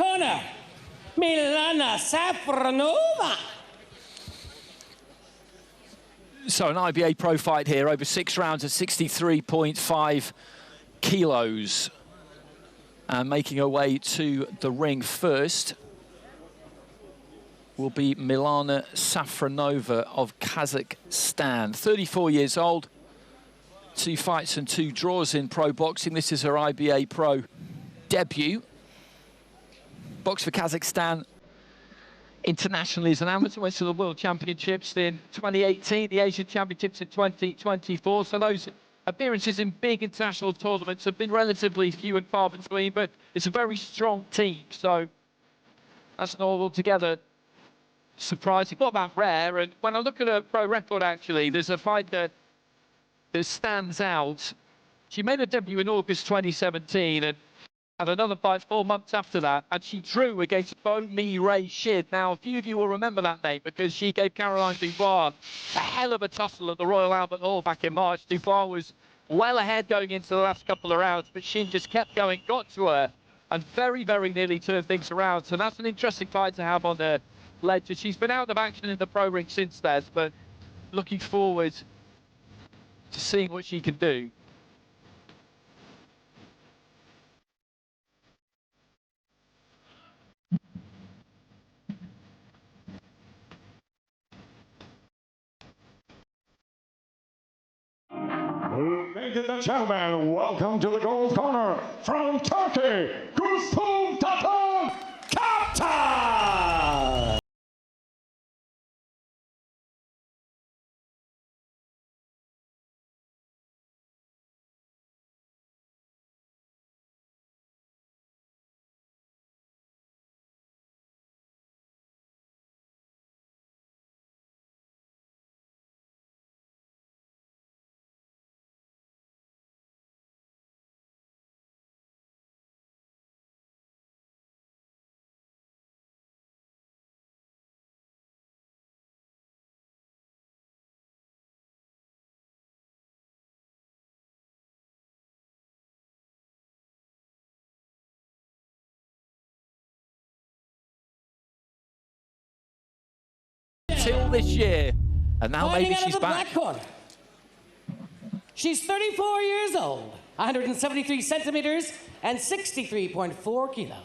corner, Milana Safronova. So an IBA.PRO fight here, over 6 rounds at 63.5 kilos. And making her way to the ring first will be Milana Safronova of Kazakhstan. 34 years old, 2 fights and 2 draws in pro boxing. This is her IBA.PRO debut. Boxed for Kazakhstan internationally as an amateur, went to the World Championships in 2018, the Asian Championships in 2024. So those appearances in big international tournaments have been relatively few and far between, but it's a very strong team. So that's not altogether surprising, not that rare. And when I look at her pro record, actually, there's a fight that stands out. She made her debut in August 2017 and had another fight 4 months after that, and she drew against Bomi Ray Shid. Now, a few of you will remember that name because she gave Caroline Dubois a hell of a tussle at the Royal Albert Hall back in March. Dubois was well ahead going into the last couple of rounds, but Shin just kept going, got to her, and very, very nearly turned things around. So that's an interesting fight to have on the ledger. She's been out of action in the pro ring since then, but looking forward to seeing what she can do. Ladies and gentlemen, welcome to the Gold Corner from Turkey, Gulsum Tatar, Captain! Till this year, and now maybe she's back. She's 34 years old, 173 centimeters, and 63.4 kilo.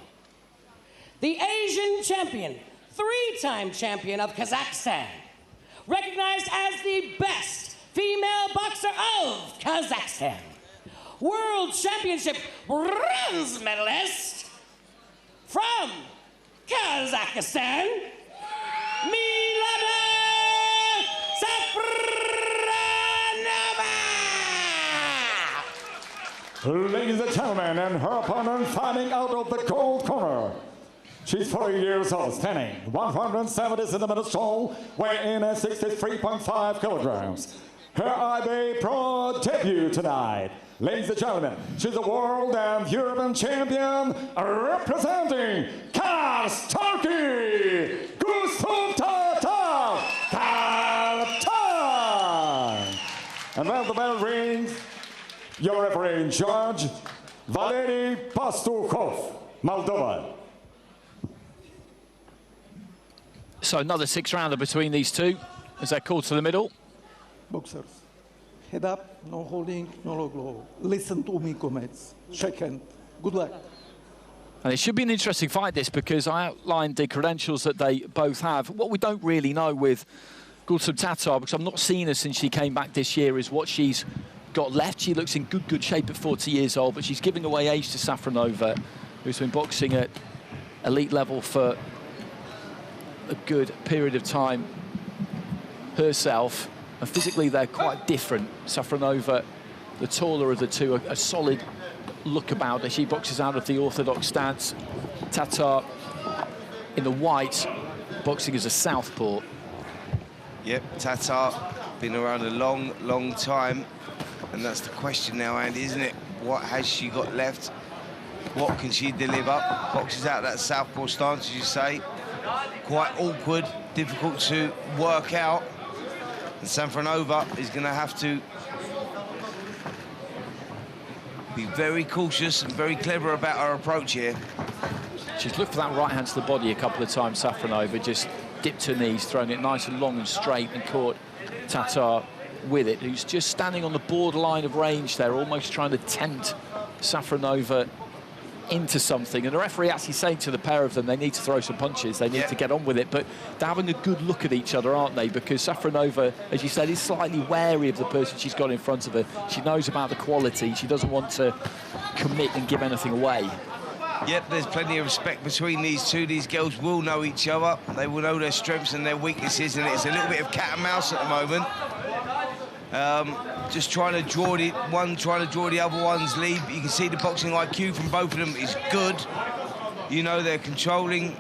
The Asian champion, 3-time champion of Kazakhstan, recognized as the best female boxer of Kazakhstan. World Championship bronze medalist from Kazakhstan, Milana Safronova! Ladies and gentlemen, and her opponent fighting out of the Gold Corner. She's 40 years old, standing 170 centimeters tall, weighing in at 63.5 kilograms. Her IBA.PRO debut tonight. Ladies and gentlemen, she's a world and European champion representing Kars, Turkey, Gulsum Tatar, Tatar. And then the bell rings, your referee in charge, Valery Pastukov, Moldova. So another 6-rounder between these two as they're called to the middle. Boxers, head up, no holding, no low blow. Listen to me, comrades. Shake hand. Good luck. And it should be an interesting fight, this, because I outlined the credentials that they both have. What we don't really know with Gulsum Tatar, because I've not seen her since she came back this year, is what she's got left. She looks in good shape at 40 years old, but she's giving away age to Safronova, who's been boxing at elite level for a good period of time herself. And physically, they're quite different. Safronova, the taller of the two, a solid look about her. She boxes out of the orthodox stance. Tatar, in the white, boxing as a southpaw. Yep, Tatar, been around a long time. And that's the question now, Andy, isn't it? What has she got left? What can she deliver? Boxes out that southpaw stance, as you say. Quite awkward, difficult to work out. And Safronova is going to have to be very cautious and very clever about her approach here. She's looked for that right hand to the body a couple of times, Safronova, just dipped her knees, thrown it nice and long and straight, and caught Tatar with it, who's just standing on the borderline of range there, almost trying to tempt Safronova into something. And the referee actually saying to the pair of them they need to throw some punches, they need to get on with it, but they're having a good look at each other, aren't they? Because Safronova, as you said, is slightly wary of the person she's got in front of her. She knows about the quality, she doesn't want to commit and give anything away. Yep, there's plenty of respect between these two. These girls will know each other, they will know their strengths and their weaknesses, and it's a little bit of cat and mouse at the moment. Just trying to draw the other one's lead. You can see the boxing IQ from both of them is good. You know, they're controlling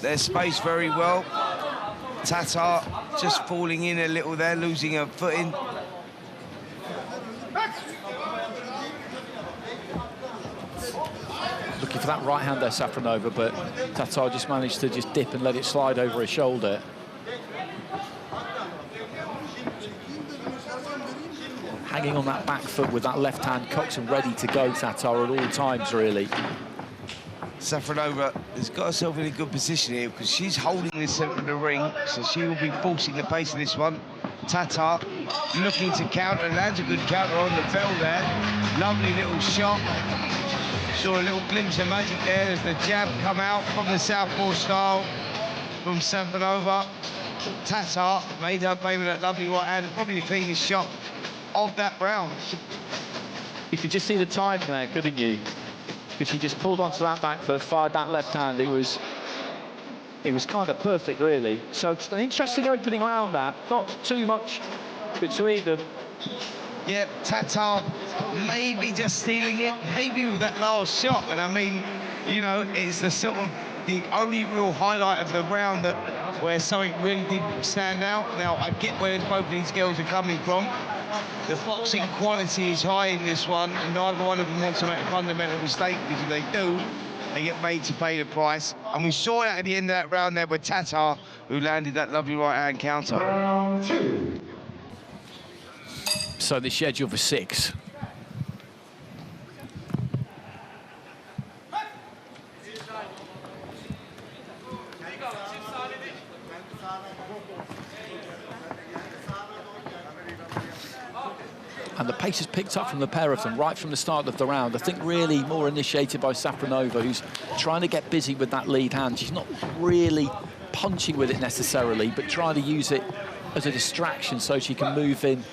their space very well. Tatar just falling in a little there, losing her footing. Looking for that right hand there, Safronova, but Tatar just managed to just dip and let it slide over her shoulder. Hanging on that back foot with that left hand cocked and ready to go, Tatar, at all times, really. Safronova has got herself in a good position here because she's holding the centre of the ring, so she will be forcing the pace of this one. Tatar looking to counter, lands a good counter on the bell there. Lovely little shot. Saw a little glimpse of magic there as the jab come out from the southpaw style from Safronova. Tatar made up maybe that lovely right hand, probably the cleanest shot of that round. You could just see the time there, couldn't you? Because she just pulled onto that back foot, fired that left hand. It was kind of perfect, really. So it's an interesting opening round, that. Not too much between them. Yeah, Tatar maybe just stealing it, maybe with that last shot. And I mean, you know, it's the sort of the only real highlight of the round that where something really did stand out. Now, I get where both of these girls are coming from. The boxing quality is high in this one, and neither one of them wants to make a fundamental mistake, because if they do, they get made to pay the price. And we saw that at the end of that round there with Tatar, who landed that lovely right-hand counter. Round 2. So the schedule for 6. And the pace has picked up from the pair of them right from the start of the round. I think really more initiated by Safronova, who's trying to get busy with that lead hand. She's not really punching with it necessarily, but trying to use it as a distraction so she can move in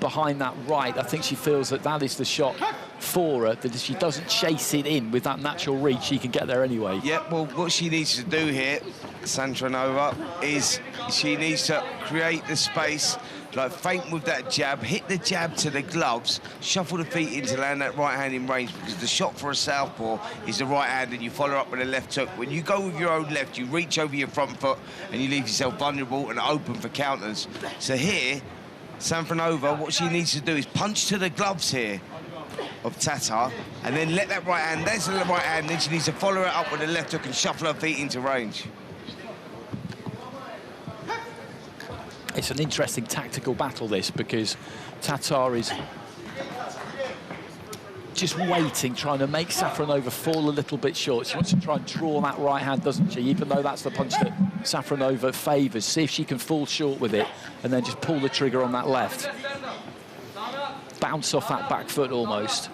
behind that right. I think she feels that that is the shot for her, that if she doesn't chase it in with that natural reach, she can get there anyway. Yeah, well, what she needs to do here, Safronova, is she needs to create the space, like feint with that jab, hit the jab to the gloves, shuffle the feet in to land that right hand in range, because the shot for a southpaw is the right hand and you follow up with a left hook. When you go with your own left, you reach over your front foot and you leave yourself vulnerable and open for counters. So here, Safronova, what she needs to do is punch to the gloves here of Tatar, and then let that right hand, there's the right hand, then she needs to follow it up with a left hook and shuffle her feet into range. It's an interesting tactical battle, this, because Tatar is just waiting, trying to make Safronova fall a little bit short. She wants to try and draw that right hand, doesn't she? Even though that's the punch that Safronova favours. See if she can fall short with it and then just pull the trigger on that left. Bounce off that back foot almost.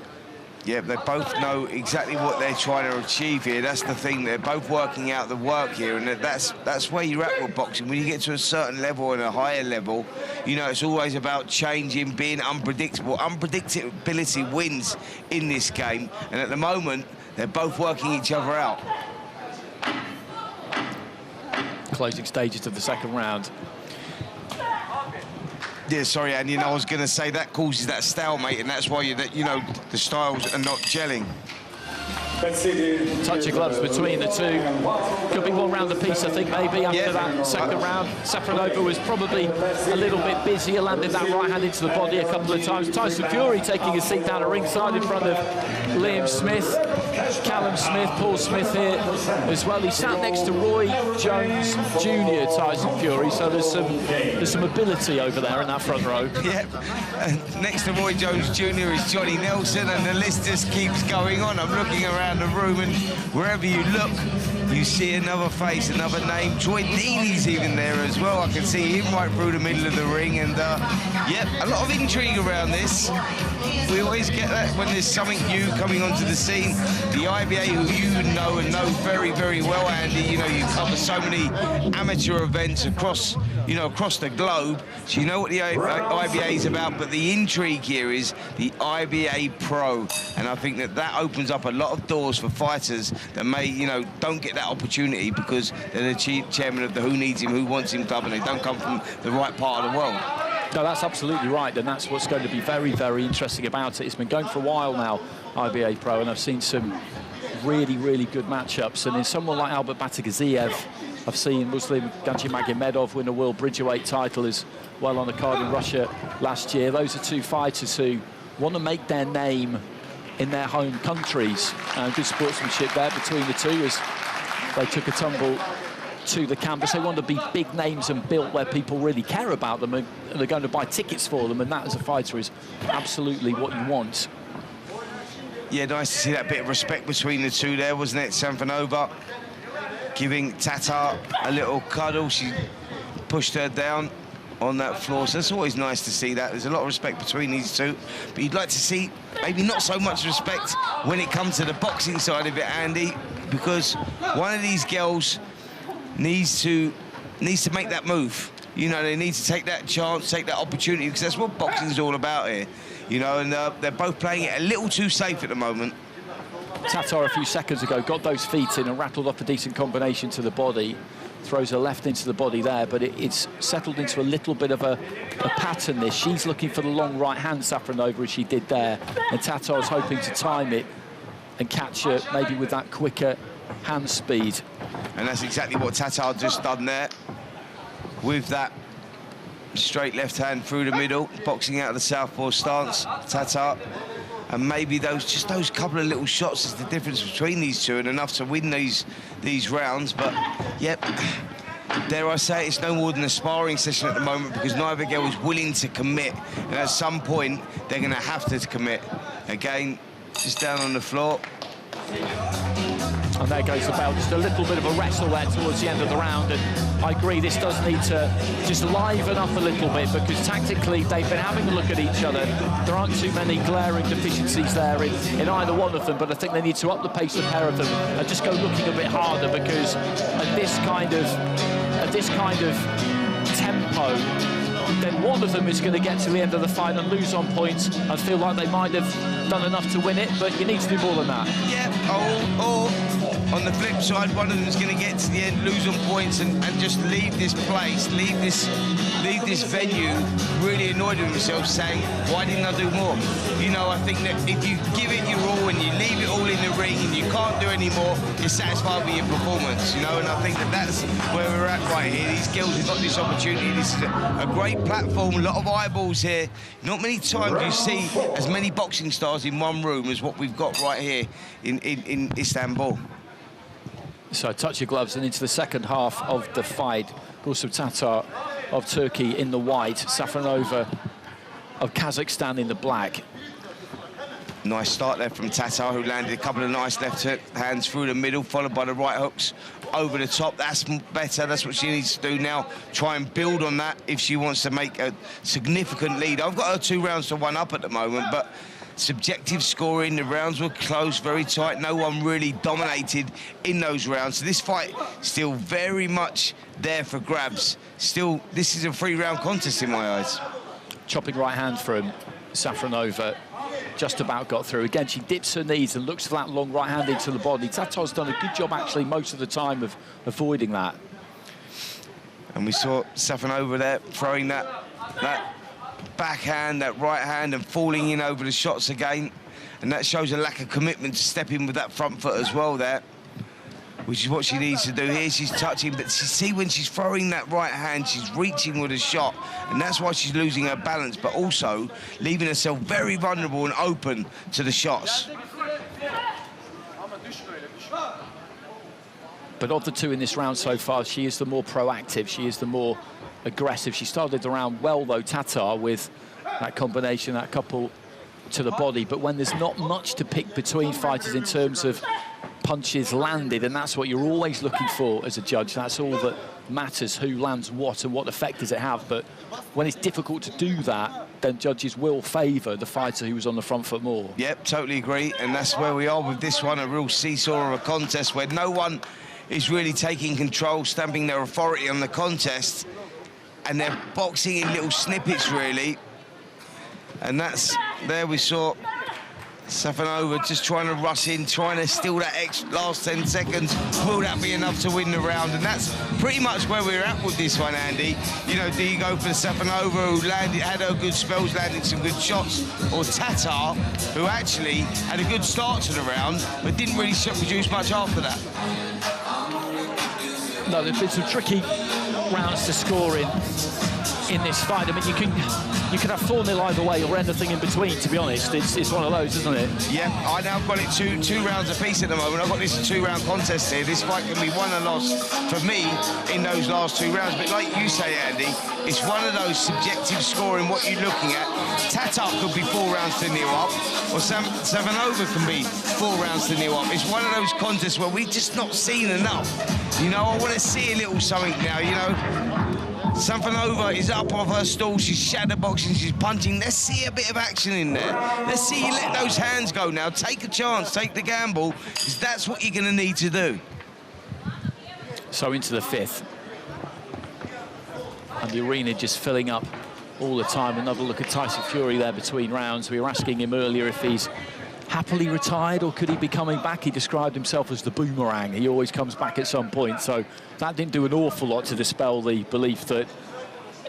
Yeah, they both know exactly what they're trying to achieve here. That's the thing, they're both working out the work here, and that's where you're at with boxing. When you get to a certain level and a higher level, you know, it's always about changing, being unpredictable. Unpredictability wins in this game, and at the moment, they're both working each other out. Closing stages of the second round. Yeah, sorry, Andy, I was going to say that causes that stalemate, and that's why you know, the styles are not gelling. Touch of gloves between the two. Could be one round apiece, I think, maybe, after that second round. Safronova was probably a little bit busier, landed that right hand into the body a couple of times. Tyson Fury taking his seat down at ringside in front of Liam Smith. Callum Smith, Paul Smith here as well. He sat next to Roy Jones Jr., Tyson Fury, so there's some ability over there in that front row. Yeah, and next to Roy Jones Jr. is Johnny Nelson, and the list just keeps going on. I'm looking around the room, and wherever you look, you see another face, another name. Troy Deeney's even there as well. I can see him right through the middle of the ring, and yeah, a lot of intrigue around this. We always get that when there's something new coming onto the scene. The IBA, who you know and know very, very well, Andy, you know, you cover so many amateur events across, you know, across the globe, so you know what the IBA is about, but the intrigue here is the IBA.PRO, and I think that opens up a lot of doors for fighters that may, you know, don't get that opportunity because they're the chairman of the Who Needs Him, Who Wants Him club, and they don't come from the right part of the world. No, that's absolutely right, and that's what's going to be very, very interesting about it. It's been going for a while now, IBA.PRO, and I've seen some really, really good matchups. And in someone like Albert Batagaziev, I've seen Muslim Ganjimagomedov win a World Bridgerweight title as well on the card in Russia last year. Those are two fighters who want to make their name in their home countries. Good sportsmanship there between the two as they took a tumble to the canvas. They want to be big names and built where people really care about them and they're going to buy tickets for them, and that as a fighter is absolutely what you want. Yeah, nice to see that bit of respect between the two there, wasn't it? Safronova giving Tatar a little cuddle. She pushed her down on that floor, so it's always nice to see that. There's a lot of respect between these two, but you'd like to see maybe not so much respect when it comes to the boxing side of it, Andy, because one of these girls needs to make that move. You know, they need to take that chance, take that opportunity, because that's what boxing's all about here. You know, and they're both playing it a little too safe at the moment. Tatar a few seconds ago got those feet in and rattled off a decent combination to the body. Throws her left into the body there, but it's settled into a little bit of a pattern this. She's looking for the long right hand, Safronova, as she did there, and Tatar's hoping to time it and catch her maybe with that quicker hand speed. And that's exactly what Tatar just done there, with that straight left hand through the middle, boxing out of the southpaw stance, Tatar. And maybe just those couple of little shots is the difference between these two, and enough to win these rounds. But, yep, dare I say, it's no more than a sparring session at the moment, because neither girl is willing to commit. And at some point, they're going to have to commit. Again, just down on the floor. And there goes the bell. Just a little bit of a wrestle there towards the end of the round, and I agree this does need to just liven up a little bit, because tactically they've been having a look at each other. There aren't too many glaring deficiencies there in either one of them, but I think they need to up the pace, the pair of them, and just go looking a bit harder, because at this kind of tempo, then one of them is going to get to the end of the fight and lose on points and feel like they might have done enough to win it, but you need to do more than that. Yeah, or on the flip side, one of them is going to get to the end, lose on points, and just leave this place, leave this venue really annoyed with themselves, saying, why didn't I do more? You know, I think that if you give it your all and you leave it all in the ring and you can't do any more, you're satisfied with your performance, you know, and I think that that's where we're at right here. These girls have got this opportunity. This is a great platform, a lot of eyeballs here. Not many times you see as many boxing stars in one room as what we've got right here in Istanbul. So a touch of gloves and into the second half of the fight. Gulsum Tatar of Turkey in the white, Safronova of Kazakhstan in the black. Nice start there from Tatar, who landed a couple of nice left hook hands through the middle, followed by the right hooks over the top. That's better. That's what she needs to do now. Try and build on that if she wants to make a significant lead. I've got her 2 rounds to 1 up at the moment, but subjective scoring, the rounds were close, very tight. No one really dominated in those rounds. So this fight still very much there for grabs. Still, this is a 3-round contest in my eyes. Chopping right hand from Safronova. Just about got through. Again, she dips her knees and looks for that long right hand into the body. Tatar's done a good job, actually, most of the time of avoiding that. And we saw Safronova there throwing that backhand, that right hand, and falling in over the shots again. And that shows a lack of commitment to step in with that front foot as well there, which is what she needs to do here. She's touching, but you see when she's throwing that right hand, she's reaching with a shot, and that's why she's losing her balance, but also leaving herself very vulnerable and open to the shots. But of the two in this round so far, she is the more proactive, she is the more aggressive. She started the round well, though, Tatar, with that combination, that couple to the body. But when there's not much to pick between fighters in terms of punches landed, and that's what you're always looking for as a judge, that's all that matters, who lands what and what effect does it have. But when it's difficult to do that, then judges will favour the fighter who was on the front foot more. Yep, totally agree, and that's where we are with this one, a real seesaw of a contest where no one is really taking control, stamping their authority on the contest, and they're boxing in little snippets, really. And that's, there we saw Safronova just trying to rush in, trying to steal that last 10 seconds. Will that be enough to win the round? And that's pretty much where we're at with this one, Andy. You know, do you go for Safronova, who had her good spells, landing some good shots, or Tatar, who actually had a good start to the round, but didn't really produce much after that? No, there's been some tricky rounds to score in this fight. I mean, you can have 4-0 either way or anything in between, to be honest. It's one of those, isn't it? Yeah, I now got it two rounds apiece at the moment. I've got this 2-round contest here. This fight can be won and lost for me in those last 2 rounds. But like you say, Andy, it's one of those subjective scoring, what you're looking at. Tatar could be 4 rounds to 0 up, or Safronova can be 4 rounds to 0 up. It's one of those contests where we've just not seen enough. You know, I want to see a little something now, you know. Safronova is up off her stool, she's shadow boxing, she's punching. Let's see a bit of action in there. Let's see you let those hands go now. Take a chance, take the gamble, because that's what you're going to need to do. So into the 5th. And the arena just filling up all the time. Another look at Tyson Fury there between rounds. We were asking him earlier if he's happily retired or could he be coming back. He described himself as the boomerang. He always comes back at some point. So that didn't do an awful lot to dispel the belief that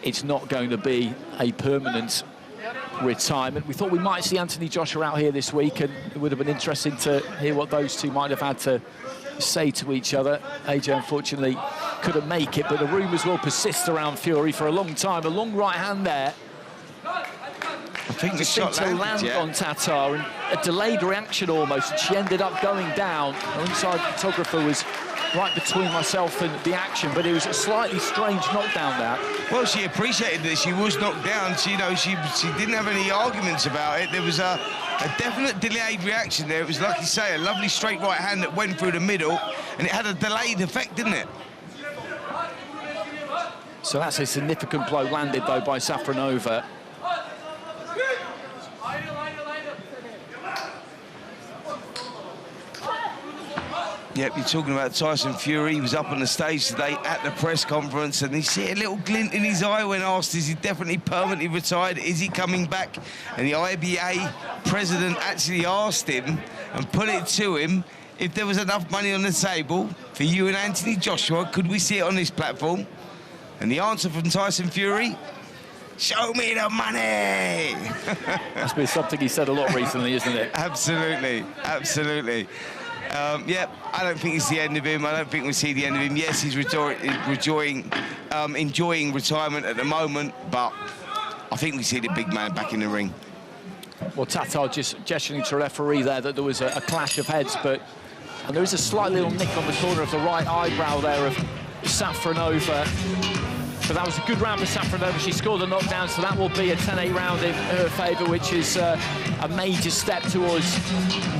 it's not going to be a permanent retirement. We thought we might see Anthony Joshua out here this week, and it would have been interesting to hear what those two might have had to say to each other. AJ unfortunately couldn't make it, but the rumours will persist around Fury for a long time. A long right hand there. I think the shot to land on Tatar, and a delayed reaction almost, and she ended up going down. Our inside photographer was right between myself and the action, but it was a slightly strange knockdown there. Well, she appreciated that she was knocked down. She, you know, she didn't have any arguments about it. There was a definite delayed reaction there. It was, like you say, a lovely straight right hand that went through the middle, and it had a delayed effect, didn't it? So that's a significant blow landed, though, by Safronova. Yep, you're talking about Tyson Fury. He was up on the stage today at the press conference, and you see a little glint in his eye when asked, is he definitely permanently retired? Is he coming back? And the IBA president actually asked him and put it to him, if there was enough money on the table for you and Anthony Joshua, could we see it on this platform? And the answer from Tyson Fury, show me the money! That's been something he said a lot recently, isn't it? Absolutely, absolutely. Yeah, I don't think it's the end of him. I don't think we'll see the end of him. Yes, he's enjoying retirement at the moment, but I think we see the big man back in the ring. Well, Tatar just gesturing to a referee there that there was a clash of heads, and there is a slight little nick on the corner of the right eyebrow there of Safronova. But that was a good round for Safronova. She scored a knockdown, so that will be a 10-8 round in her favour, which is a major step towards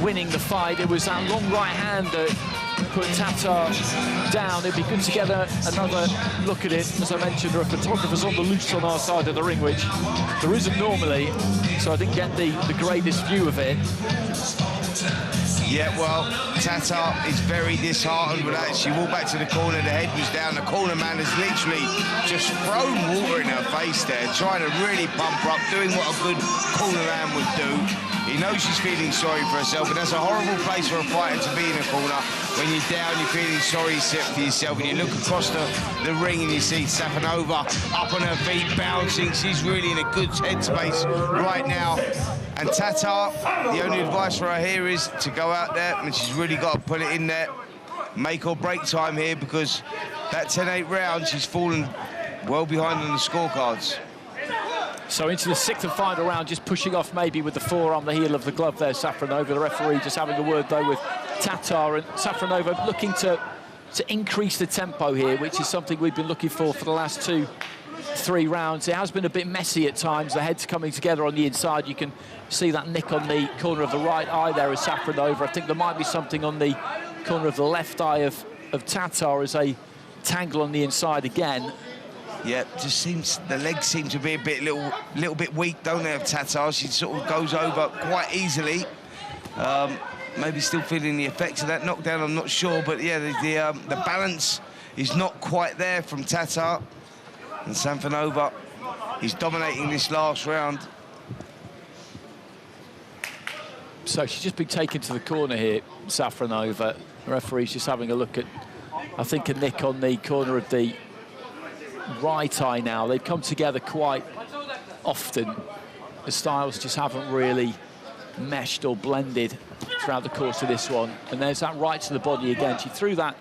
winning the fight. It was that long right hand that put Tatar down. It'd be good to get another look at it. As I mentioned, there are photographers on the loose on our side of the ring, which there isn't normally, so I didn't get the greatest view of it. Yeah, well, Tatar is very disheartened with that. She walked back to the corner, the head was down. The corner man has literally just thrown water in her face there, trying to really pump her up, doing what a good corner man would do. He knows she's feeling sorry for herself, and that's a horrible place for a fighter to be in a corner. When you're down, you're feeling sorry for yourself, and you look across the ring and you see Safronova up on her feet, bouncing. She's really in a good headspace right now. And Tatar, the only advice for her here is to go out there, and she's really got to put it in there, make or break time here, because that 10-8 round, she's fallen well behind on the scorecards. So into the 6th and final round, just pushing off maybe with the forearm, the heel of the glove there, Safronova. The referee just having a word, though, with Tatar, and Safronova looking to to increase the tempo here, which is something we've been looking for the last 2-3 rounds. It has been a bit messy at times. The heads coming together on the inside. You can see that nick on the corner of the right eye there is Safronova. I think there might be something on the corner of the left eye of Tatar as a tangle on the inside again. Yeah, just seems the legs seem to be a little bit weak, don't they, of Tatar? She sort of goes over quite easily. Maybe still feeling the effects of that knockdown, I'm not sure, but yeah, the balance is not quite there from Tatar. And Safronova is dominating this last round. So she's just been taken to the corner here, Safronova. The referee's just having a look at, I think, a nick on the corner of the right eye now. They've come together quite often. The styles just haven't really meshed or blended throughout the course of this one. And there's that right to the body again. She threw that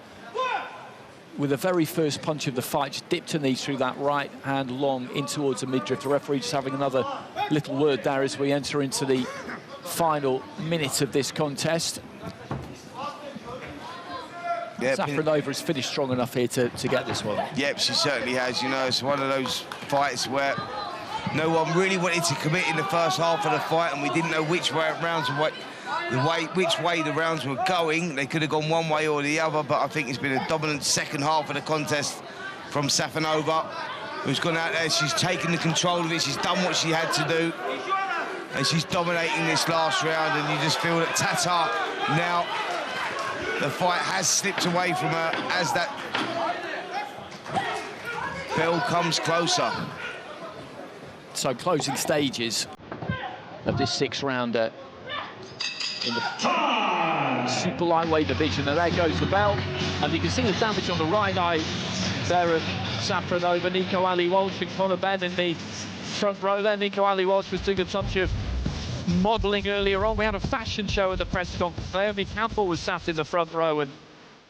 with the very first punch of the fight. Just dipped her knees through that right hand long in towards the midriff. The referee just having another little word there as we enter into the final minute of this contest. Yep. Safronova has finished strong enough here to get this one. Yep, she certainly has. You know, it's one of those fights where no one really wanted to commit in the first half of the fight, and we didn't know which way the rounds were going. They could have gone one way or the other, but I think it's been a dominant second half of the contest from Safronova, who's gone out there. She's taken the control of it. She's done what she had to do, and she's dominating this last round. And you just feel that Tatar now, the fight has slipped away from her as that bell comes closer. So closing stages of this 6-rounder in the super lightweight division. And there goes the bell. And you can see the damage on the right eye there of Safronova. Nico Ali Walsh and Conor Benn in the front row there. Nico Ali Walsh was doing a touch of modelling earlier on. We had a fashion show at the press conference. Naomi Campbell was sat in the front row, and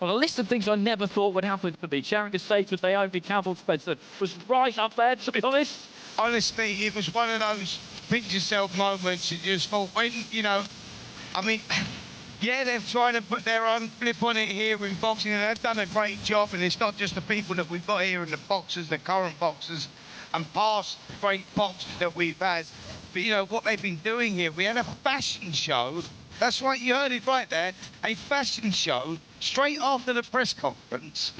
on a list of things I never thought would happen to me, sharing a stage with Naomi Campbell, Spencer, was right up there, to be honest. Honestly, it was one of those pinch yourself moments. You just thought, when, you know, I mean, yeah, they're trying to put their own flip on it here in boxing, and they've done a great job. And it's not just the people that we've got here, and the boxers, the current boxers, and past great boxers that we've had. But, you know, what they've been doing here, we had a fashion show. That's right, you heard it right there. A fashion show straight after the press conference.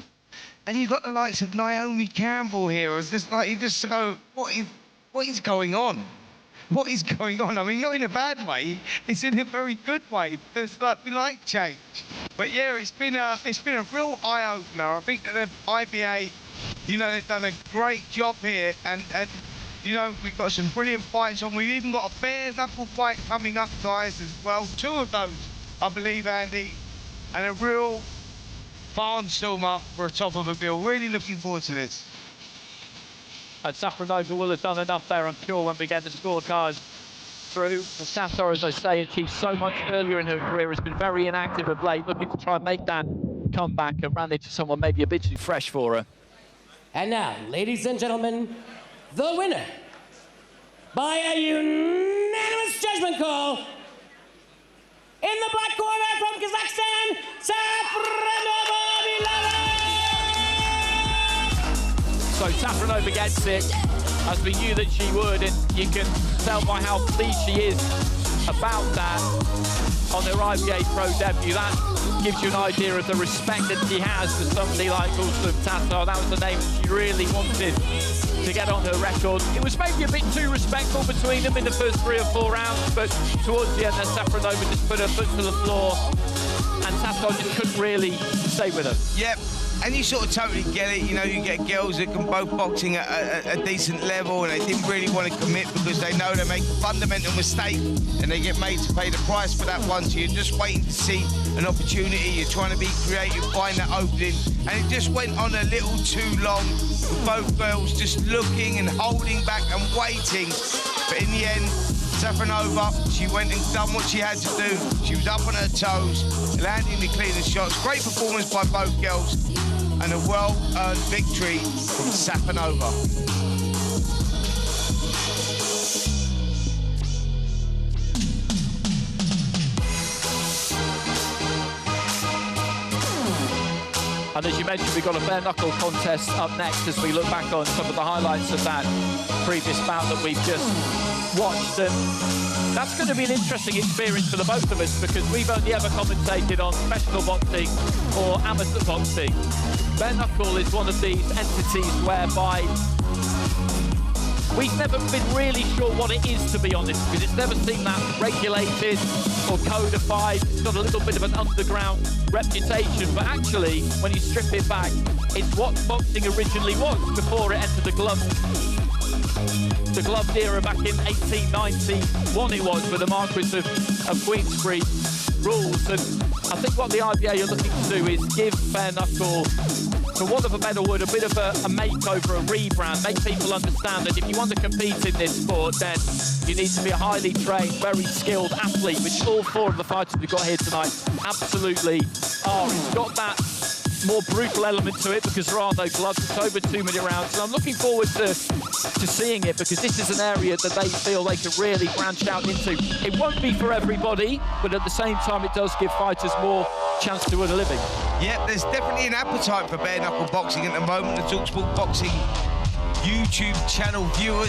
And you've got the likes of Naomi Campbell here. It's just like, you just go, what is going on? What is going on? I mean, not in a bad way. It's in a very good way. There's like, we like change. But yeah, it's been a real eye-opener. I think that the IBA, you know, they've done a great job here. And you know, we've got some brilliant fights on. We've even got a bare knuckle fight coming up, guys, as well. 2 of those, I believe, Andy. And a real barnstormer for a top of the bill. Really looking forward to this. And Safronova will have done enough there, I'm sure, when we get the scorecards through. Tatar, as I say, achieved so much earlier in her career, has been very inactive of late, looking to try and make that comeback, and ran into someone maybe a bit too fresh for her. And now, ladies and gentlemen, the winner, by a unanimous judgment call, in the black corner from Kazakhstan, Safronova Milana! So Safronova gets it, as we knew that she would, and you can tell by how pleased she is about that on her IBA.PRO debut. That gives you an idea of the respect that she has for somebody like Gulsum Tatar. That was the name she really wanted to get on her record. It was maybe a bit too respectful between them in the first 3 or 4 rounds, but towards the end, Safronova just put her foot to the floor, and Tatar just couldn't really stay with her. Yep. And you sort of totally get it. You know, you get girls that can both boxing at a decent level, and they didn't really want to commit because they know they make a fundamental mistake and they get made to pay the price for that one. So you're just waiting to see an opportunity. You're trying to be creative, find that opening. And it just went on a little too long with both girls just looking and holding back and waiting. But in the end, Safronova, she went and done what she had to do. She was up on her toes, landing the cleanest shots. Great performance by both girls, and a well-earned victory from Safronova. And as you mentioned, we've got a bare knuckle contest up next as we look back on some of the highlights of that previous bout that we've just watched. And that's going to be an interesting experience for the both of us, because we've only ever commentated on professional boxing or amateur boxing. Bare knuckle is one of these entities whereby we've never been really sure what it is, to be honest, because it's never seen that regulated or codified. It's got a little bit of an underground reputation, but actually, when you strip it back, it's what boxing originally was before it entered the gloved era back in 1891 it was, with the Marquis of Queensberry rules. And I think what the IBA are looking to do is give bare knuckle, for want of a better word, a bit of a makeover, a rebrand, make people understand that if you want to compete in this sport, then you need to be a highly trained, very skilled athlete, which all four of the fighters we've got here tonight absolutely are. It's got that more brutal element to it because there are no gloves. It's over 2-minute rounds, and I'm looking forward to seeing it, because this is an area that they feel they can really branch out into. It won't be for everybody, but at the same time it does give fighters more chance to earn a living. Yeah, there's definitely an appetite for bare knuckle boxing at the moment. The TalkSport Boxing YouTube channel viewers